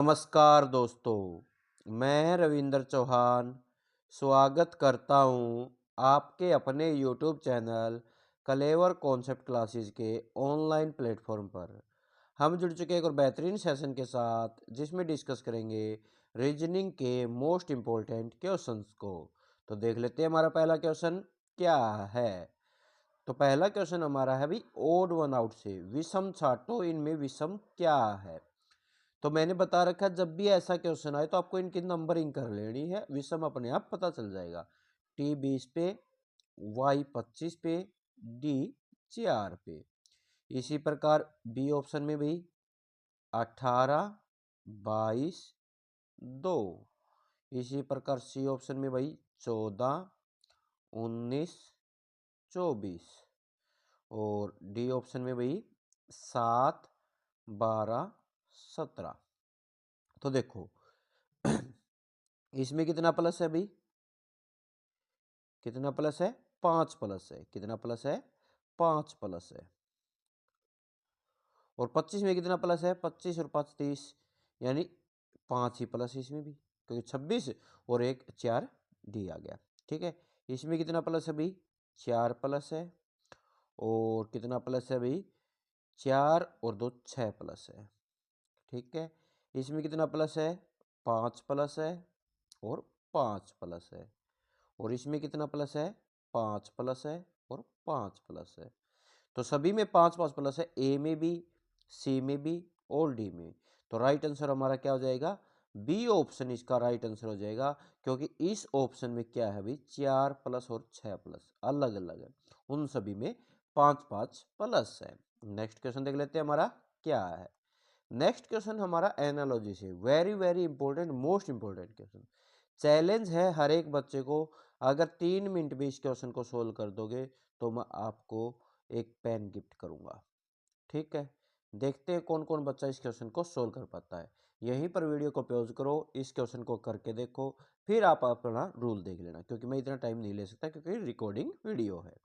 नमस्कार दोस्तों, मैं रविंद्र चौहान स्वागत करता हूं आपके अपने YouTube चैनल कलेवर कॉन्सेप्ट क्लासेस के ऑनलाइन प्लेटफॉर्म पर। हम जुड़ चुके हैं एक और बेहतरीन सेशन के साथ जिसमें डिस्कस करेंगे रीजनिंग के मोस्ट इम्पोर्टेंट क्वेश्चंस को। तो देख लेते हैं हमारा पहला क्वेश्चन क्या है। तो पहला क्वेश्चन हमारा है भी ओड वन आउट से, विषम छांटो इनमें विषम क्या है। तो मैंने बता रखा है जब भी ऐसा क्वेश्चन आए तो आपको इनकी नंबरिंग कर लेनी है, विषम अपने आप पता चल जाएगा। टी 20 पे, वाई 25 पे, डी 4 पे। इसी प्रकार बी ऑप्शन में भी 18, 22, 2। इसी प्रकार सी ऑप्शन में भाई 14, 19, 24 और डी ऑप्शन में भाई 7, 12, 17। तो देखो इसमें कितना प्लस है भाई, कितना प्लस है, 5 प्लस है। कितना प्लस है, 5 प्लस है। और 25 में कितना प्लस है, 25 और 5 30, यानी 5 ही प्लस है इसमें भी, क्योंकि 26 और एक 4 डी आ गया। ठीक है, इसमें कितना प्लस है भाई, 4 प्लस है। और कितना प्लस है भाई, 4 और 2 6 प्लस है। ठीक है, इसमें कितना प्लस है, 5 प्लस है और 5 प्लस है। और इसमें कितना प्लस है, 5 प्लस है और 5 प्लस है। तो सभी में 5 5 प्लस है, ए में भी, सी में भी और डी में। तो राइट आंसर हमारा क्या हो जाएगा, बी ऑप्शन इसका राइट आंसर हो जाएगा, क्योंकि इस ऑप्शन में क्या है भाई, 4 प्लस और 6 प्लस अलग अलग है, उन सभी में 5 5 प्लस है। नेक्स्ट क्वेश्चन देख लेते हैं हमारा क्या है। नेक्स्ट क्वेश्चन हमारा एनालॉजी से, very very important, most important question. Challenge है हर एक बच्चे को, अगर 3 मिनट में इस क्वेश्चन को सोल्व कर दोगे तो मैं आपको एक पेन गिफ्ट करूंगा। ठीक है, देखते हैं कौन कौन बच्चा इस क्वेश्चन को सोल्व कर पाता है। यहीं पर वीडियो को पॉज करो, इस क्वेश्चन को करके देखो, फिर आप अपना रूल देख लेना, क्योंकि मैं इतना टाइम नहीं ले सकता क्योंकि रिकॉर्डिंग वीडियो है।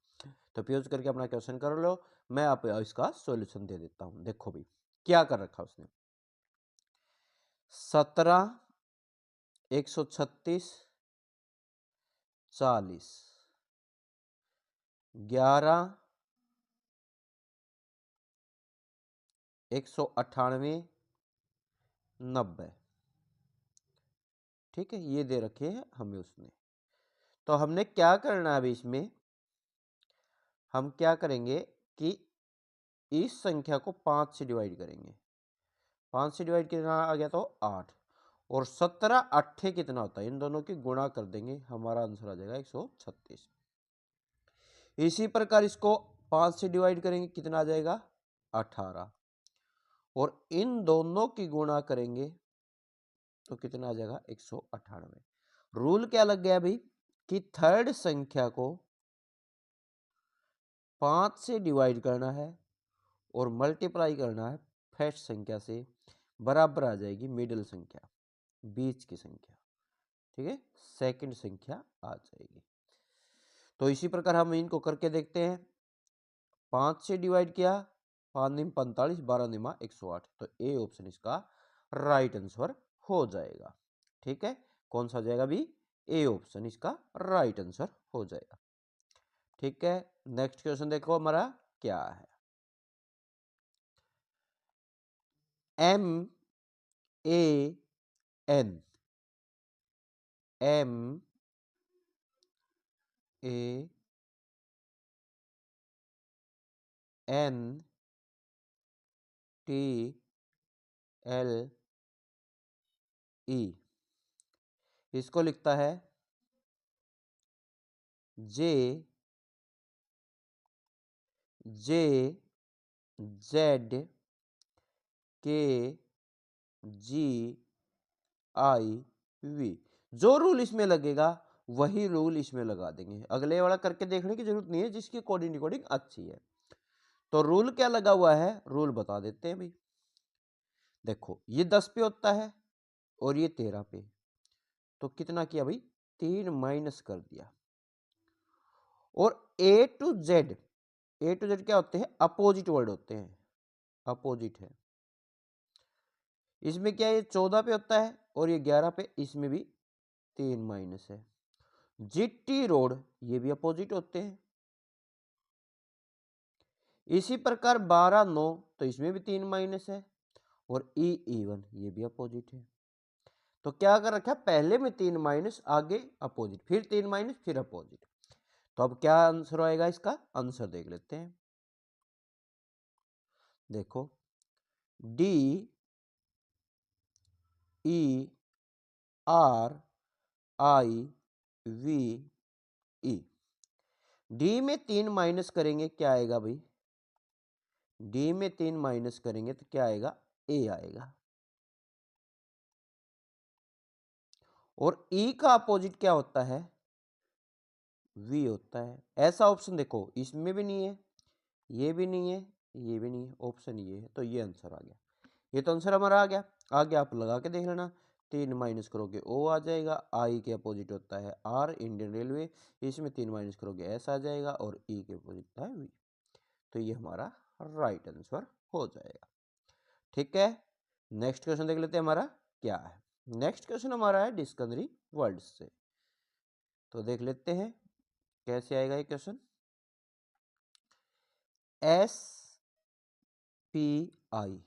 तो पॉज करके अपना क्वेश्चन कर लो, मैं आप इसका सॉल्यूशन दे देता हूं। देखो भी क्या कर रखा उसने, 17, 136, 40, 11, 198, 90। ठीक है, ये दे रखे हैं हमें उसने। तो हमने क्या करना है अभी इसमें, हम क्या करेंगे कि इस संख्या को 5 से डिवाइड करेंगे। 5 से डिवाइड कितना आ गया, तो 8। और 17 8 कितना होता है, इन दोनों की गुणा कर देंगे, हमारा आंसर आ जाएगा 136। इसी प्रकार इसको 5 से डिवाइड करेंगे, कितना आ जाएगा, 18। और इन दोनों की गुणा करेंगे तो कितना आ जाएगा, 198। रूल क्या लग गया भाई, कि थर्ड संख्या को 5 से डिवाइड करना है और मल्टीप्लाई करना है फर्स्ट संख्या से, बराबर आ जाएगी मिडिल संख्या, बीच की संख्या। ठीक है, सेकंड संख्या आ जाएगी। तो इसी प्रकार हम इनको करके देखते हैं। 5 से डिवाइड किया, 5 निम 45, 12 निमा 108। तो ए ऑप्शन इसका राइट आंसर हो जाएगा। ठीक है, कौन सा हो जाएगा भी, ए ऑप्शन इसका राइट आंसर हो जाएगा। ठीक है, नेक्स्ट क्वेश्चन देखो हमारा क्या है। M A N, M A N T L E, इसको लिखता है जे जे जेड के जी आई वी। जो रूल इसमें लगेगा वही रूल इसमें लगा देंगे, अगले वाला करके देखने की जरूरत नहीं है, जिसकी कोडिंग रिकॉर्डिंग अच्छी है। तो रूल क्या लगा हुआ है, रूल बता देते हैं भाई। देखो ये 10 पे होता है और ये 13 पे, तो कितना किया भाई, 3 माइनस कर दिया। और A to Z, A to Z क्या होते हैं, अपोजिट वर्ड होते हैं, अपोजिट है। इसमें क्या है, ये 14 पे होता है और ये 11 पे, इसमें भी 3 माइनस है। जीटी रोड ये भी अपोजिट होते हैं। इसी प्रकार 12 9 तो इसमें भी 3 माइनस है और ई इवन ये भी अपोजिट है। तो क्या कर रखा है, पहले में 3 माइनस, आगे अपोजिट, फिर 3 माइनस, फिर अपोजिट। तो अब क्या आंसर आएगा, इसका आंसर देख लेते हैं। देखो डी ई आर आई वी ई, डी में 3 माइनस करेंगे क्या आएगा भाई, डी में 3 माइनस करेंगे तो क्या आएगा, ए आएगा। और ई का अपोजिट क्या होता है, वी होता है। ऐसा ऑप्शन देखो इसमें भी नहीं है, ये भी नहीं है, ये भी नहीं है, ऑप्शन ये है। तो ये आंसर आ गया, ये तो आंसर हमारा आ गया। आगे आप लगा के देख लेना, 3 माइनस करोगे ओ आ जाएगा, आई के अपोजिट होता है आर इंडियन रेलवे, इसमें 3 माइनस करोगे एस आ जाएगा और ई के अपोजिट होता है वी। तो ये हमारा राइट आंसर हो जाएगा। ठीक है, नेक्स्ट क्वेश्चन देख लेते हैं हमारा क्या है। नेक्स्ट क्वेश्चन हमारा है डिक्शनरी वर्ड से, तो देख लेते हैं कैसे आएगा ये question. S P I,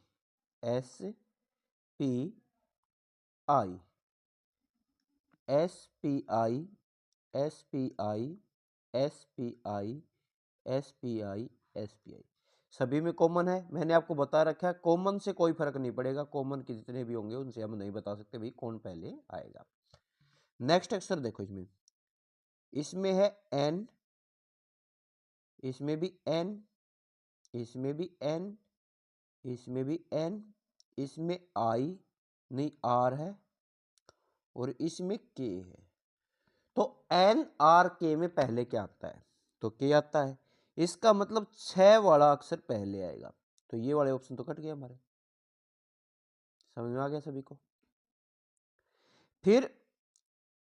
S P I, S P I, S P I, S P I, S P I, S P I, सभी में कॉमन है। मैंने आपको बता रखा है कॉमन से कोई फर्क नहीं पड़ेगा, कॉमन के जितने भी होंगे उनसे हम नहीं बता सकते भाई कौन पहले आएगा। नेक्स्ट अक्षर देखो, इसमें इसमें है एन, इसमें भी एन, इसमें भी एन, इसमें भी एन, इसमें आई नहीं आर है और इसमें के है। तो एन आर के में पहले क्या आता है, तो के आता है, इसका मतलब 6 वाला अक्षर पहले आएगा। तो ये वाले ऑप्शन तो कट गए हमारे, समझ में आ गया सभी को। फिर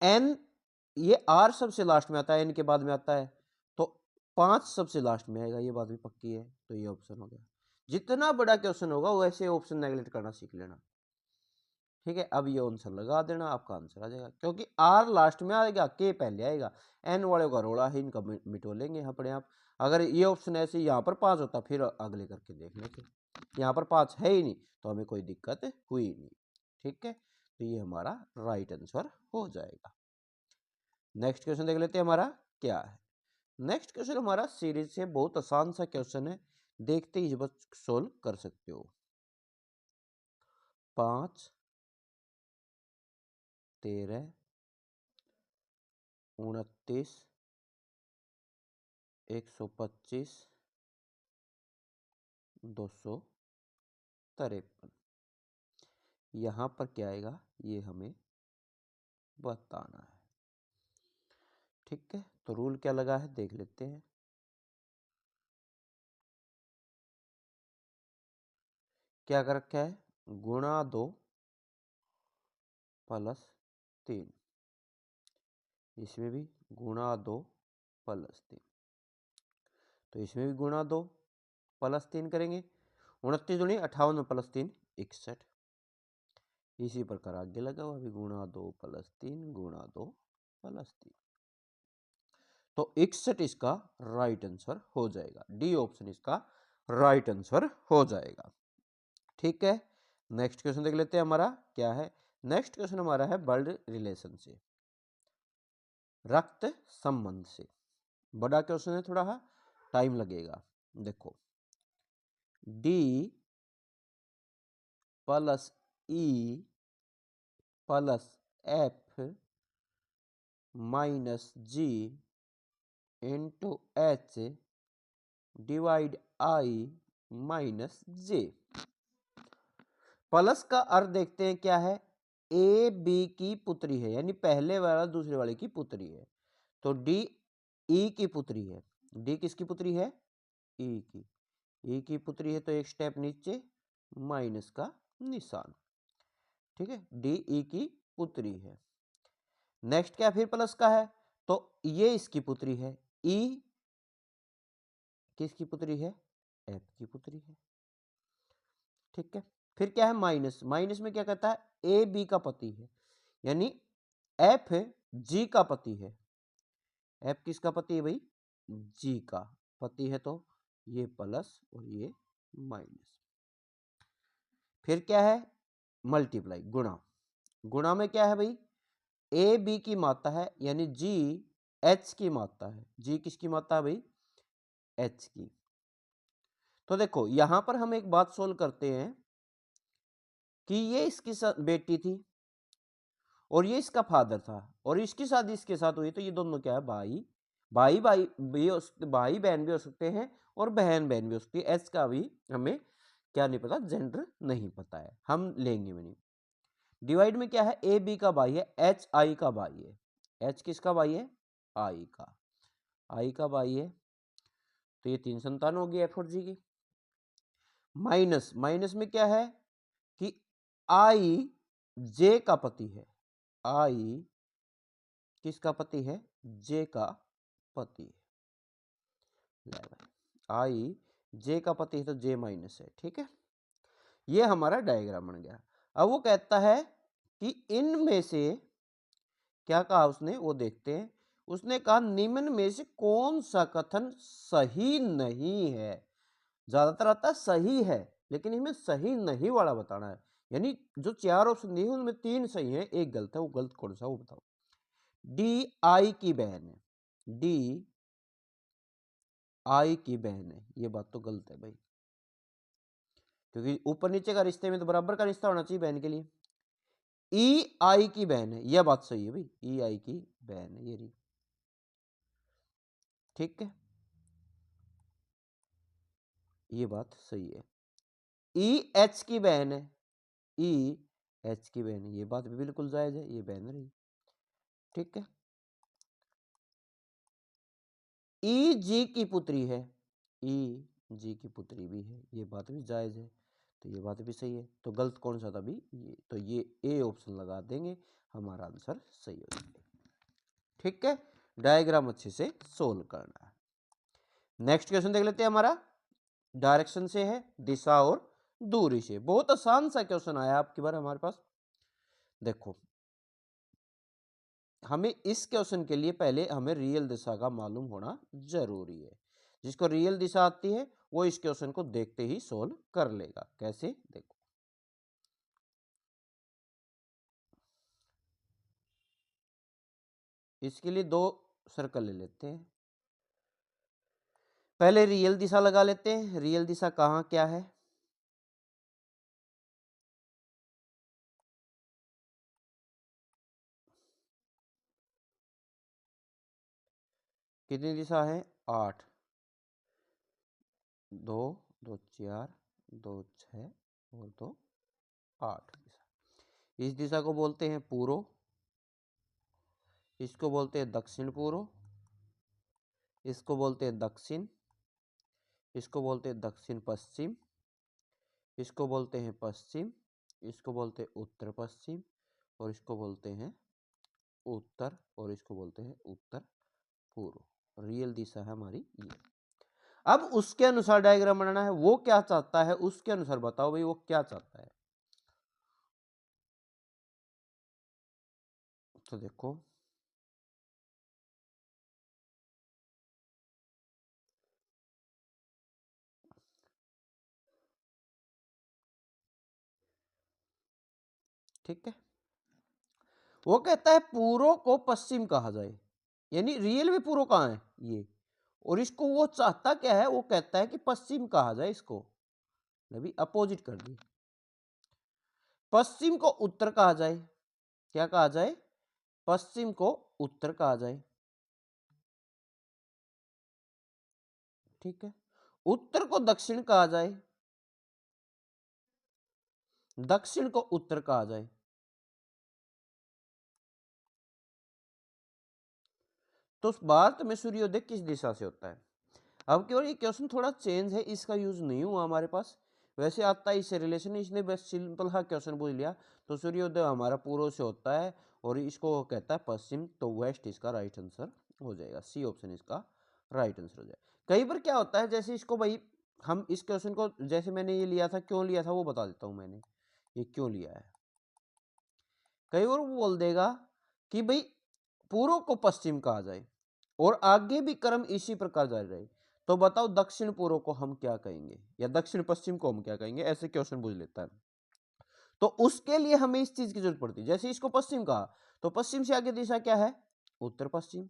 एन, ये आर सबसे लास्ट में आता है, एन के बाद में आता है, तो 5 सबसे लास्ट में आएगा, ये बात भी पक्की है। तो ये ऑप्शन हो गया। जितना बड़ा क्वेश्चन होगा वैसे ऑप्शन नेगलेक्ट करना सीख लेना। ठीक है, अब ये आंसर लगा देना, आपका आंसर आ जाएगा, क्योंकि आर लास्ट में आएगा, के पहले आएगा। एन वाले का रोड़ा है, इनका मिटोलेंगे अपने आप। अगर ये ऑप्शन ऐसे यहाँ पर 5 होता, फिर अगले करके देख लेते। यहाँ पर 5 है ही नहीं, तो हमें कोई दिक्कत हुई नहीं। ठीक है, तो ये हमारा राइट आंसर हो जाएगा। नेक्स्ट क्वेश्चन देख लेते हैं हमारा क्या है। नेक्स्ट क्वेश्चन हमारा सीरीज से बहुत आसान सा क्वेश्चन है, देखते ही बस सोल्व कर सकते हो। 5 13 29 125 253, यहाँ पर क्या आएगा ये हमें बताना है। ठीक है, तो रूल क्या लगा है देख लेते हैं। क्या कर रखा है, गुणा 2 प्लस 3, इसमें भी गुणा 2 प्लस 3, तो इसमें भी गुणा 2 प्लस 3 करेंगे। 29 दूनी 58 प्लस 3 61, इसी प्रकार आगे लगा हुआ भी गुणा 2 प्लस 3 गुणा 2 प्लस 3, तो 61 इसका राइट आंसर हो जाएगा। डी ऑप्शन इसका राइट आंसर हो जाएगा। ठीक है, नेक्स्ट क्वेश्चन देख लेते हैं हमारा क्या है। नेक्स्ट क्वेश्चन हमारा है ब्लड रिलेशन से, रक्त संबंध से। बड़ा क्वेश्चन है, थोड़ा टाइम लगेगा। देखो D plus E plus F minus G into H divide I minus J. Plus का अर्थ देखते हैं क्या है, ए बी की पुत्री है, यानी पहले वाला दूसरे वाले की पुत्री है। तो डी ई की पुत्री है, डी किसकी पुत्री है, ई की, ई की पुत्री है, तो एक स्टेप नीचे माइनस का निशान। ठीक है, डी ई की पुत्री है। नेक्स्ट क्या फिर प्लस का है, तो ये इसकी पुत्री है, ई किसकी पुत्री है, एफ की पुत्री है। ठीक है, फिर क्या है माइनस, माइनस में क्या कहता है ए बी का पति है, यानी एफ जी का पति है। एफ किसका पति है भाई, जी का पति है, तो ये प्लस और ये माइनस। फिर क्या है मल्टीप्लाई, गुणा, गुणा में क्या है भाई ए बी की मात्रा है, यानी जी एच की मात्रा है। जी किसकी मात्रा है भाई, एच की। तो देखो यहां पर हम एक बात सोल्व करते हैं कि ये इसकी बेटी थी और ये इसका फादर था और इसकी शादी इसके साथ हुई, तो ये दोनों क्या है भाई, भाई भाई भी भाई बहन भी हो सकते हैं और बहन बहन भी हो सकती है। एच का भी हमें क्या नहीं पता, जेंडर नहीं पता है, हम लेंगे भी नहीं। डिवाइड में क्या है ए बी का भाई है, एच आई का भाई है। एच किसका भाई है, आई का, आई का भाई है, तो ये 3 संतान होगी एफ और जी की। माइनस, माइनस में क्या है कि आई जे का पति है, आई किसका पति है, जे का पति है। आई जे का पति है तो जे माइनस है, ठीक है। ये हमारा डायग्राम बन गया। अब वो कहता है कि इनमें से क्या कहा उसने, वो देखते हैं। उसने कहा निम्न में से कौन सा कथन सही नहीं है। ज्यादातर आता है सही है, लेकिन इसमें सही नहीं वाला बताना है, यानी जो 4 ऑप्शन दिए उनमें 3 सही है, एक गलत है। वो गलत कौन सा वो बताओ। डी आई की बहन है, डी आई की बहन है, ये बात तो गलत है भाई, क्योंकि ऊपर नीचे का रिश्ते में तो बराबर का रिश्ता होना चाहिए बहन के लिए। ई आई की बहन है, यह बात सही है भाई, ई आई की बहन है ये रही, ठीक है, ये बात सही है। ई एच की बहन है, ई एच की बहन है, ये बात भी बिल्कुल जायज है, ये बहन रही, ठीक है। ई जी की पुत्री है, ई जी की पुत्री भी है, ये बात भी जायज है, तो ये बात भी सही है। तो गलत कौन सा था भी ये, तो ये ए ऑप्शन लगा देंगे, हमारा आंसर सही हो जाएगा, ठीक है। डायग्राम अच्छे से सोल्व करना है। नेक्स्ट क्वेश्चन देख लेते हैं, हमारा डायरेक्शन से है, दिशा और दूरी से। बहुत आसान सा क्वेश्चन आया आपकी बार हमारे पास। देखो हमें इस क्वेश्चन के लिए पहले हमें रियल दिशा का मालूम होना जरूरी है। जिसको रियल दिशा आती है वो इस क्वेश्चन को देखते ही सोल्व कर लेगा। कैसे, देखो इसके लिए 2 सर्कल ले लेते हैं। पहले रियल दिशा लगा लेते हैं। रियल दिशा कहाँ क्या है, कितनी दिशा है 8, 2 2 4 2 6 और 2 8 दिशा। इस दिशा को बोलते हैं पूर्व, इसको बोलते हैं दक्षिण पूर्व, इसको बोलते हैं दक्षिण, इसको बोलते हैं दक्षिण पश्चिम, इसको बोलते हैं पश्चिम, इसको बोलते हैं उत्तर पश्चिम, और इसको बोलते हैं उत्तर, और इसको बोलते हैं उत्तर पूर्व। रियल दिशा है हमारी ये। अब उसके अनुसार डायग्राम बनाना है, वो क्या चाहता है उसके अनुसार बताओ भाई, वो क्या चाहता है। तो देखो ठीक है, वो कहता है पूर्व को पश्चिम कहा जाए, यानी रियल में पूर्व कहाँ है ये, और इसको वो चाहता क्या है, वो कहता है कि पश्चिम कहा जाए इसको, अभी अपोजिट कर दी। पश्चिम को उत्तर कहा जाए, क्या कहा जाए, पश्चिम को उत्तर कहा जाए, ठीक है। उत्तर को दक्षिण कहा जाए, दक्षिण को उत्तर कहा जाए, तो भारत में सूर्योदय किस दिशा से होता है। अब केवल ये क्वेश्चन थोड़ा चेंज है, इसका यूज नहीं हुआ हमारे पास, वैसे आता है इससे रिलेशन, इसने बस सिंपल हा क्वेश्चन पूछ लिया। तो सूर्योदय हमारा पूर्व से होता है और इसको कहता है पश्चिम, तो वेस्ट इसका राइट आंसर हो जाएगा, सी ऑप्शन इसका राइट आंसर हो जाएगा। कई बार क्या होता है, जैसे इसको भाई हम इस क्वेश्चन को जैसे मैंने ये लिया था, क्यों लिया था वो बता देता हूं मैंने ये क्यों लिया है। कई बार वो बोल देगा कि भाई पूर्व को पश्चिम कहा जाए और आगे भी क्रम इसी प्रकार जारी रहे, तो बताओ दक्षिण पूर्व को हम क्या कहेंगे या दक्षिण पश्चिम को हम क्या कहेंगे, ऐसे क्वेश्चन पूछ लेता है। तो उसके लिए हमें इस चीज की जरूरत पड़ती है। जैसे इसको पश्चिम कहा तो पश्चिम से आगे दिशा क्या है, उत्तर पश्चिम।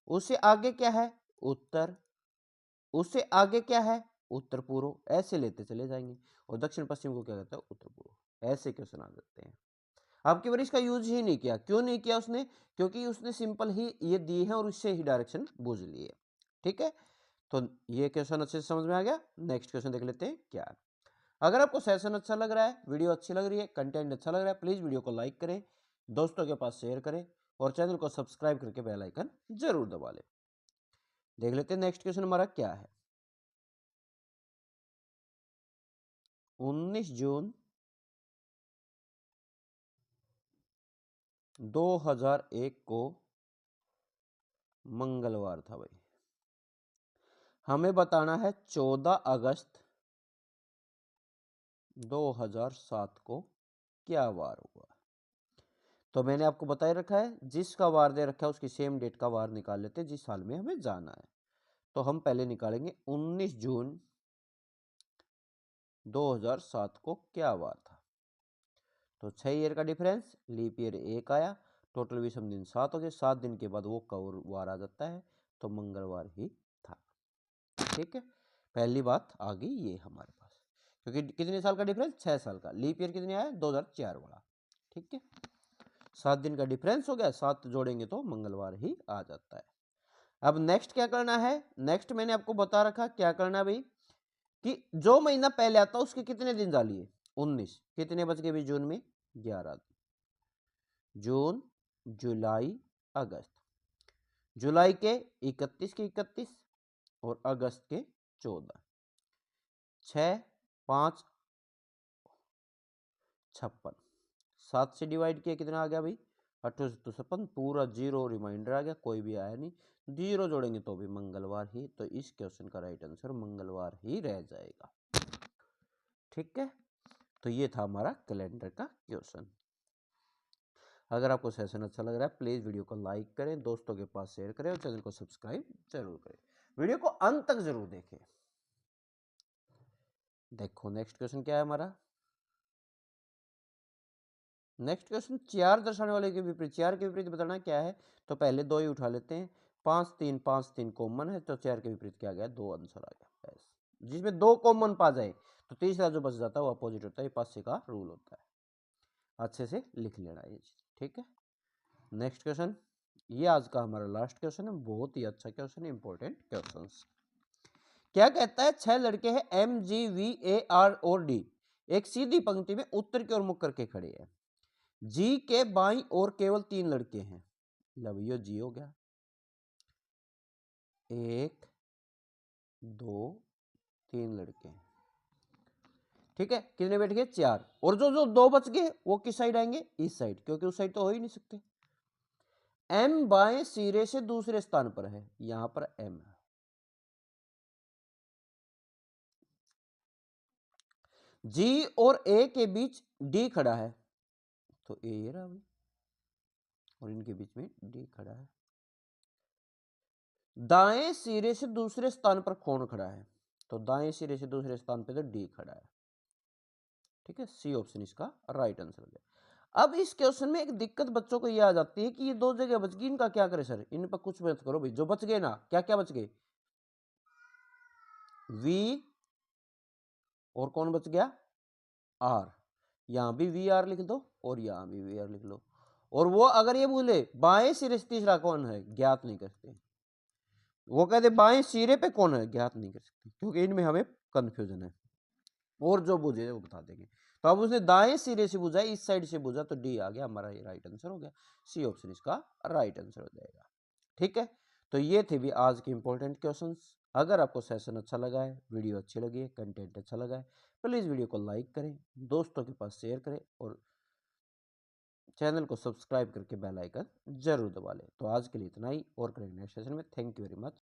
उससे आगे क्या है, उत्तर। उससे आगे क्या है, उत्तर पूर्व। ऐसे लेते चले जाएंगे और दक्षिण पश्चिम को क्या कहते हैं, उत्तर पूर्व। ऐसे क्वेश्चन आ जाते हैं। आपकी बार इसका यूज ही नहीं किया, क्यों नहीं किया उसने, क्योंकि उसने सिंपल ही ये दी है और उससे ही डायरेक्शन बूझ लिए। ठीक है, तो ये क्वेश्चन अच्छे से समझ में आ गया। नेक्स्ट क्वेश्चन देख लेते हैं क्या। अगर आपको सेशन अच्छा लग रहा है, वीडियो अच्छी लग रही है, कंटेंट अच्छा लग रहा है, प्लीज वीडियो को लाइक करें, दोस्तों के पास शेयर करें और चैनल को सब्सक्राइब करके बेल आइकन जरूर दबा लें। देख लेते हैं नेक्स्ट क्वेश्चन हमारा क्या है। 19 जून 2001 को मंगलवार था भाई। हमें बताना है 14 अगस्त 2007 को क्या वार हुआ। तो मैंने आपको बता रखा है, जिसका वार दे रखा है उसकी सेम डेट का वार निकाल लेते हैं जिस साल में हमें जाना है। तो हम पहले निकालेंगे 19 जून 2007 को क्या वार था। तो 6 ईयर का डिफरेंस, लीप ईयर 1 आया, टोटल विषम दिन 7 हो गए। 7 दिन के बाद वो कवर वार आ जाता है, तो मंगलवार ही था। ठीक है, पहली बात आ गई ये हमारे पास, क्योंकि कितने साल का डिफरेंस, 6 साल का। लीप ईयर कितने आया, 2004 वाला। ठीक है, 7 दिन का डिफरेंस हो गया, 7 जोड़ेंगे तो मंगलवार ही आ जाता है। अब नेक्स्ट क्या करना है, नेक्स्ट मैंने आपको बता रखा क्या करना है भाई, कि जो महीना पहले आता उसके कितने दिन डालिए, 19। कितने बच गए भी जून में, 11 दिन। जून, जुलाई, अगस्त। जुलाई के 31 के 31 और अगस्त के 14। 6, 5, 56। 7 से डिवाइड किया कितना आ गया भाई, 1856। पूरा जीरो रिमाइंडर आ गया, कोई भी आया नहीं। जीरो जोड़ेंगे तो भी मंगलवार ही, तो इस क्वेश्चन का राइट आंसर मंगलवार ही रह जाएगा। ठीक है, तो ये था हमारा कैलेंडर का क्वेश्चन। अगर आपको सेशन अच्छा लग रहा है, प्लीज वीडियो को लाइक करें, दोस्तों के पास शेयर करें और चैनल को सब्सक्राइब जरूर करें। वीडियो को अंत तक जरूर देखें। देखो नेक्स्ट क्वेश्चन क्या है हमारा। नेक्स्ट क्वेश्चन, 4 दर्शाने वाले के विपरीत, 4 के विपरीत बताना क्या है। तो पहले 2 ही उठा लेते हैं। 5, 3, 5, 3 कॉमन है, तो 4 के विपरीत क्या गया, 2 आंसर आ गया। जिसमें 2 कॉमन पा जाए तो तीसरा जो बच जाता है वो अपोजिट होता है। पासे का रूल होता है, अच्छे से लिख लेना ये चीज। ठीक है, नेक्स्ट क्वेश्चन, ये आज का हमारा लास्ट क्वेश्चन है, बहुत ही अच्छा क्वेश्चन है, इंपॉर्टेंट क्वेश्चन। क्या कहता है, 6 लड़के हैं M, G, V, A, R और डी एक सीधी पंक्ति में उत्तर की ओर मुख करके खड़े हैं। जी के बाईं ओर केवल 3 लड़के हैं। लब यो जी हो गया, 1, 2, 3 लड़के हैं। ठीक है, कितने बैठ गए, 4। और जो जो 2 बच गए वो किस साइड आएंगे, इस साइड, क्योंकि उस साइड तो हो ही नहीं सकते। एम बाएं सिरे से दूसरे स्थान पर है, यहां पर एम है। जी और ए के बीच डी खड़ा है, तो ए ये रहा और इनके बीच में डी खड़ा है। दाएं सिरे से दूसरे स्थान पर कौन खड़ा है, तो दाएं सिरे से दूसरे स्थान पर तो डी खड़ा है। ठीक है, सी ऑप्शन इसका राइट आंसर हो गया। अब इस क्वेश्चन में एक दिक्कत बच्चों को ये आ जाती है कि ये 2 जगह बच गई, इनका क्या करें सर, इन पर कुछ मत करो भाई। जो बच गए ना, क्या क्या बच गए, वी और कौन बच गया, आर। यहां भी वी आर लिख दो और यहां भी वी आर लिख लो। और वो अगर ये बोले बाएं सिरे से तीसरा कौन है, ज्ञात नहीं कर सकते। वो कहते बाएं सिरे पे कौन है, ज्ञात नहीं कर सकते, क्योंकि इनमें हमें कंफ्यूजन है। और जो बुझे वो बता देंगे। तो अब उसने दाएं सिरे से बुझा, इस साइड से बुझा, तो डी आ गया हमारा, ये राइट आंसर हो गया। सी ऑप्शन इसका राइट आंसर हो जाएगा। ठीक है, तो ये थे भी आज के इंपॉर्टेंट क्वेश्चंस। अगर आपको सेशन अच्छा लगा है, वीडियो अच्छी लगी है, कंटेंट अच्छा लगा है, प्लीज वीडियो को लाइक करें, दोस्तों के पास शेयर करें और चैनल को सब्सक्राइब करके बेल आइकन जरूर दबा लें। तो आज के लिए इतना ही, और करेंगे नेक्स्ट सेशन में। Thank you very much.